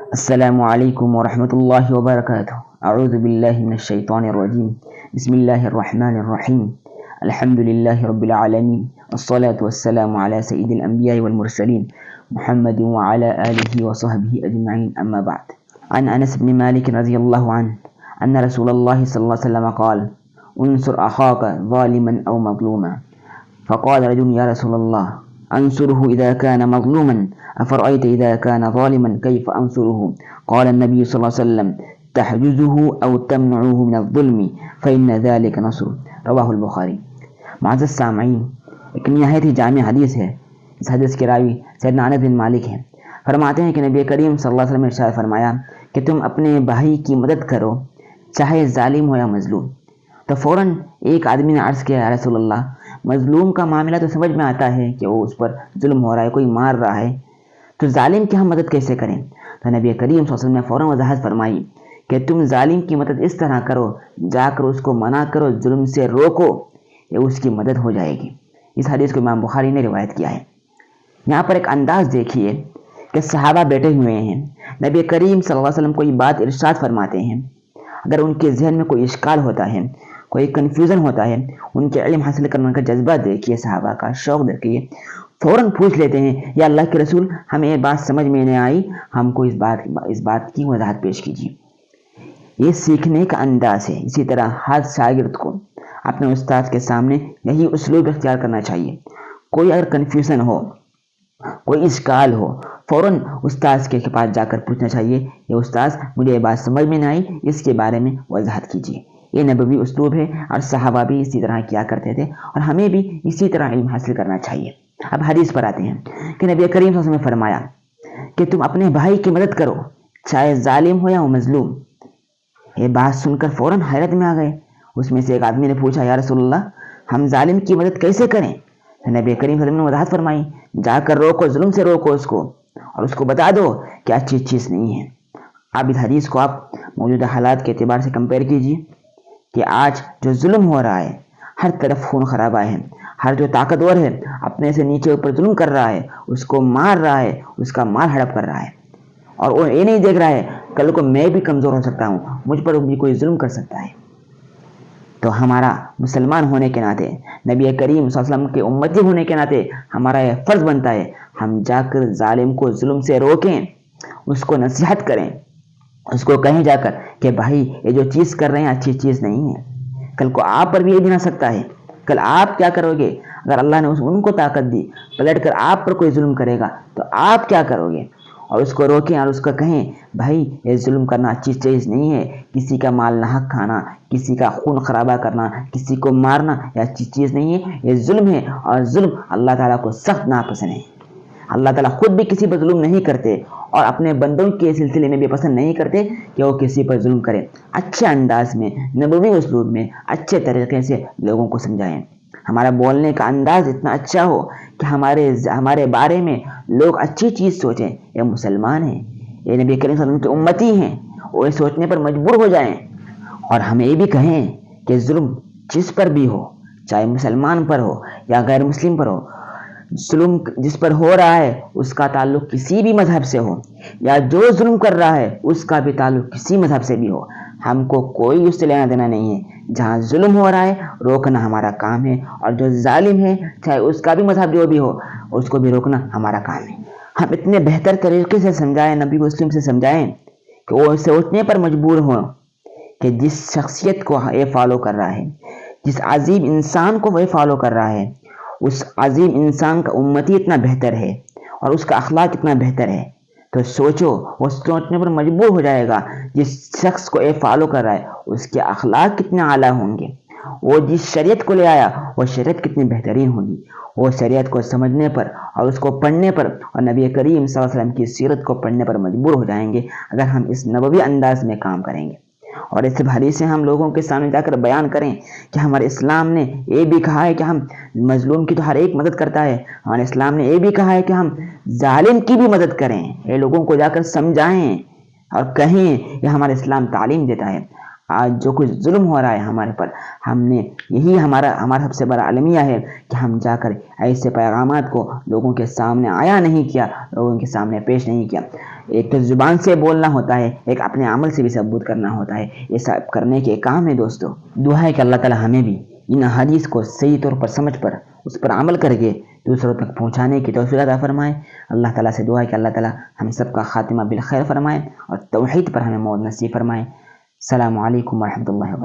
السلام علیکم ورحمۃ اللہ وبرکاتہ۔ اعوذ باللہ من الشیطان الرجیم، بسم اللہ الرحمن الرحیم، الحمد للہ رب العالمین، والصلاة والسلام علی سید الانبیاء والمرسلین، محمد وعلی آلہ وصحبہ اجمعین، اما بعد۔ عن انس بن مالک رضی اللہ عنہ ان رسول اللہ صلی اللہ علیہ وسلم قال انصر اخاک ظالما او مظلوما، فقال رجل یا رسول اللہ انصره اذا كان مظلوما افرأيت اذا كان ظالما كيف انصره؟ قال النبي صلى الله عليه وسلم تحجزه او تمنعه من الظلم فإن ذلك نصر، رواہ البخاری۔ معزز سامعین، ایک نہایت ہی جامع حدیث ہے۔ اس حدیث کے راوی سیدنا انس بن مالک ہیں۔ فرماتے ہیں کہ نبی کریم صلی اللہ علیہ وسلم نے ارشاد فرمایا کہ تم اپنے بھائی کی مدد کرو چاہے ظالم ہو یا مظلوم۔ تو فوراً ایک آدمی نے عرض کیا، یا رسول اللہ، مظلوم کا معاملہ تو سمجھ میں آتا ہے کہ وہ اس پر ظلم ہو رہا ہے، کوئی مار رہا ہے، تو ظالم کی ہم مدد کیسے کریں؟ تو نبی کریم صلی اللہ علیہ وسلم نے فوراً وضاحت فرمائی کہ تم ظالم کی مدد اس طرح کرو، جا کر اس کو منع کرو، ظلم سے روکو، یہ اس کی مدد ہو جائے گی۔ اس حدیث کو امام بخاری نے روایت کیا ہے۔ یہاں پر ایک انداز دیکھیے کہ صحابہ بیٹھے ہوئے ہیں، نبی کریم صلی اللہ علیہ وسلم کوئی بات ارشاد فرماتے ہیں، اگر ان کے ذہن میں کوئی اشکال ہوتا ہے، کوئی کنفیوژن ہوتا ہے، ان کے علم حاصل کرنے کا جذبہ دیکھیے، صحابہ کا شوق دیکھیے، فوراً پوچھ لیتے ہیں، یا اللہ کے رسول، ہمیں یہ بات سمجھ میں نہیں آئی، ہم کو اس بات کی وضاحت پیش کیجیے۔ یہ سیکھنے کا انداز ہے۔ اسی طرح ہر شاگرد کو اپنے استاد کے سامنے یہی اسلوب اختیار کرنا چاہیے۔ کوئی اگر کنفیوژن ہو، کوئی اشکال ہو، فوراً استاد کے پاس جا کر پوچھنا چاہیے، یہ استاد مجھے یہ بات سمجھ میں نہیں آئی، اس کے بارے میں وضاحت کیجیے۔ یہ نبوی اسلوب ہے، اور صحابہ بھی اسی طرح کیا کرتے تھے، اور ہمیں بھی اسی طرح علم حاصل کرنا چاہیے۔ اب حدیث پر آتے ہیں کہ نبی کریم صلی اللہ علیہ وسلم نے فرمایا کہ تم اپنے بھائی کی مدد کرو چاہے ظالم ہو یا مظلوم۔ یہ بات سن کر فوراً حیرت میں آ گئے۔ اس میں سے ایک آدمی نے پوچھا، یا رسول اللہ، ہم ظالم کی مدد کیسے کریں؟ تو نبی کریم صلی اللہ علیہ وسلم نے وضاحت فرمائی، جا کر روکو، ظلم سے روکو اس کو، اور اس کو بتا دو کہ اچھی چیز نہیں ہے۔ اب اس حدیث کو آپ موجودہ حالات کے اعتبار سے کمپیئر کیجیے کہ آج جو ظلم ہو رہا ہے، ہر طرف خون خرابہ ہے، ہر جو طاقتور ہے اپنے سے نیچے اوپر ظلم کر رہا ہے، اس کو مار رہا ہے، اس کا مال ہڑپ کر رہا ہے، اور وہ یہ نہیں دیکھ رہا ہے کل کو میں بھی کمزور ہو سکتا ہوں، مجھ پر بھی کوئی ظلم کر سکتا ہے۔ تو ہمارا مسلمان ہونے کے ناطے، نبی کریم صلی اللہ علیہ وسلم کے امتی ہونے کے ناطے ہمارا یہ فرض بنتا ہے، ہم جا کر ظالم کو ظلم سے روکیں، اس کو نصیحت کریں، اس کو کہیں جا کر کہ بھائی یہ جو چیز کر رہے ہیں اچھی چیز نہیں ہے، کل کو آپ پر بھی یہ بنا سکتا ہے، کل آپ کیا کرو گے؟ اگر اللہ نے ان کو طاقت دی، پلٹ کر آپ پر کوئی ظلم کرے گا تو آپ کیا کرو گے؟ اور اس کو روکیں اور اس کو کہیں، بھائی یہ ظلم کرنا اچھی چیز نہیں ہے، کسی کا مال ناحق کھانا، کسی کا خون خرابہ کرنا، کسی کو مارنا یہ اچھی چیز نہیں ہے، یہ ظلم ہے، اور ظلم اللہ تعالیٰ کو سخت ناپسند ہے۔ اللہ تعالیٰ خود بھی کسی پر ظلم نہیں کرتے، اور اپنے بندوں کے سلسلے میں بھی پسند نہیں کرتے کہ وہ کسی پر ظلم کرے۔ اچھے انداز میں، نبوی اسلوب میں، اچھے طریقے سے لوگوں کو سمجھائیں۔ ہمارا بولنے کا انداز اتنا اچھا ہو کہ ہمارے بارے میں لوگ اچھی چیز سوچیں، یہ مسلمان ہیں، یہ نبی کریم صلی اللہ علیہ وسلم کے امتی ہیں، وہ سوچنے پر مجبور ہو جائیں، اور ہم یہ بھی کہیں کہ ظلم جس پر بھی ہو، چاہے مسلمان پر ہو یا غیر مسلم پر ہو، ظلم جس پر ہو رہا ہے اس کا تعلق کسی بھی مذہب سے ہو، یا جو ظلم کر رہا ہے اس کا بھی تعلق کسی مذہب سے بھی ہو، ہم کو کوئی اس سے لینا دینا نہیں ہے۔ جہاں ظلم ہو رہا ہے روکنا ہمارا کام ہے، اور جو ظالم ہے چاہے اس کا بھی مذہب جو بھی ہو اس کو بھی روکنا ہمارا کام ہے۔ ہم اتنے بہتر طریقے سے سمجھائیں، نبی مسلم سے سمجھائیں کہ وہ سوچنے پر مجبور ہوں کہ جس شخصیت کو یہ فالو کر رہا ہے، جس عظیم انسان کو وہ فالو کر رہا ہے، اس عظیم انسان کا امتی اتنا بہتر ہے اور اس کا اخلاق اتنا بہتر ہے، تو سوچو وہ سوچنے پر مجبور ہو جائے گا جس شخص کو یہ فالو کر رہا ہے اس کے اخلاق کتنے اعلیٰ ہوں گے، وہ جس شریعت کو لے آیا وہ شریعت کتنی بہترین ہوگی۔ وہ شریعت کو سمجھنے پر اور اس کو پڑھنے پر اور نبی کریم صلی اللہ علیہ وسلم کی سیرت کو پڑھنے پر مجبور ہو جائیں گے اگر ہم اس نبوی انداز میں کام کریں گے، اور اس حدیثیں ہم لوگوں کے سامنے جا کر بیان کریں کہ ہمارے اسلام نے یہ بھی کہا ہے کہ ہم مظلوم کی تو ہر ایک مدد کرتا ہے، ہمارے اسلام نے یہ بھی کہا ہے کہ ہم ظالم کی بھی مدد کریں۔ یہ لوگوں کو جا کر سمجھائیں اور کہیں، یہ ہمارا اسلام تعلیم دیتا ہے۔ آج جو کچھ ظلم ہو رہا ہے ہمارے پر، ہم نے یہی ہمارا سب سے بڑا المیہ ہے کہ ہم جا کر ایسے پیغامات کو لوگوں کے سامنے آیا نہیں کیا، لوگوں کے سامنے پیش نہیں کیا۔ ایک تو زبان سے بولنا ہوتا ہے، ایک اپنے عمل سے بھی ثبوت کرنا ہوتا ہے. یہ سب کرنے کے کام ہے دوستو. دعا ہے کہ اللہ تعالی ہمیں بھی ان حدیث کو صحیح طور پر سمجھ پر اس پر عمل کر کے دوسروں تک پہنچانے کی توفیق عطا فرمائے. اللہ تعالیٰ سے دعا ہے کہ اللہ تعالیٰ ہم سب کا خاتمہ بالخیر فرمائے اور توحید پر ہمیں موت نصیب فرمائے. السلام علیکم ورحمۃ اللہ وبرکاتہ.